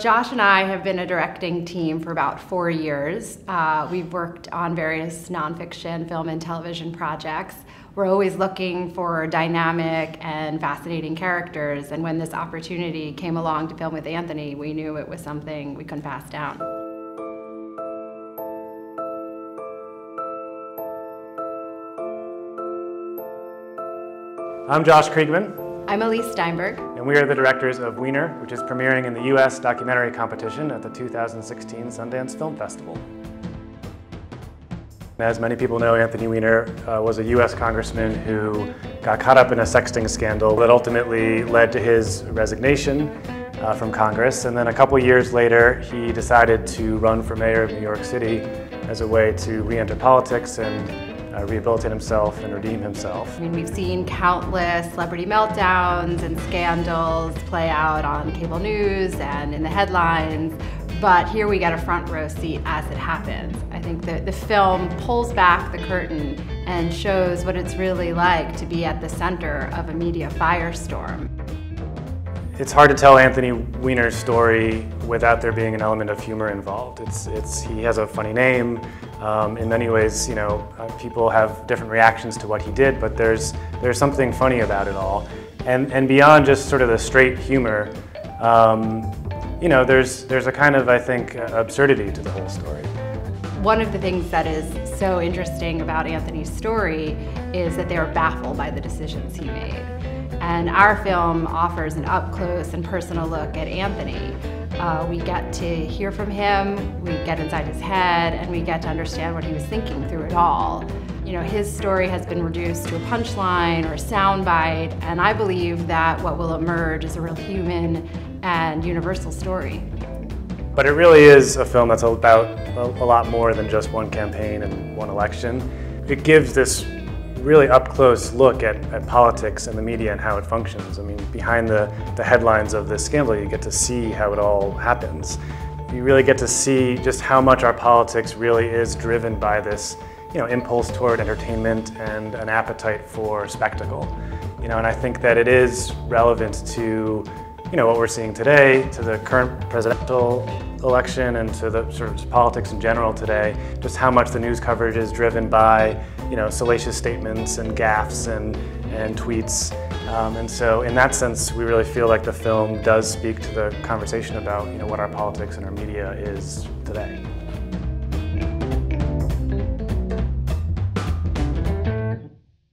Josh and I have been a directing team for about 4 years. We've worked on various nonfiction, film, and television projects. We're always looking for dynamic and fascinating characters, and when this opportunity came along to film with Anthony, we knew it was something we couldn't pass down. I'm Josh Kriegman. I'm Elise Steinberg. And we are the directors of Wiener, which is premiering in the U.S. documentary competition at the 2016 Sundance Film Festival. As many people know, Anthony Weiner was a U.S. congressman who got caught up in a sexting scandal that ultimately led to his resignation from Congress. And then a couple years later, he decided to run for mayor of New York City as a way to re-enter politics and rehabilitate himself and redeem himself. I mean, we've seen countless celebrity meltdowns and scandals play out on cable news and in the headlines, but here we get a front row seat as it happens. I think that the film pulls back the curtain and shows what it's really like to be at the center of a media firestorm. It's hard to tell Anthony Weiner's story without there being an element of humor involved. He has a funny name. In many ways, people have different reactions to what he did, but there's something funny about it all. And beyond just sort of the straight humor, there's a kind of, I think, absurdity to the whole story. One of the things that is so interesting about Anthony's story is that they were baffled by the decisions he made. And our film offers an up-close and personal look at Anthony. We get to hear from him, we get inside his head, and we get to understand what he was thinking through it all. His story has been reduced to a punchline or a soundbite, and I believe that what will emerge is a real human and universal story. But it really is a film that's about a lot more than just one campaign and one election. It gives this really up-close look at politics and the media and how it functions. I mean, behind the headlines of this scandal, you get to see how it all happens. You really get to see just how much our politics really is driven by this, impulse toward entertainment and an appetite for spectacle. And I think that it is relevant to, what we're seeing today, to the current presidential election and to the sort of politics in general today, just how much the news coverage is driven by, salacious statements and gaffes and tweets. And so in that sense, we really feel like the film does speak to the conversation about, what our politics and our media is today.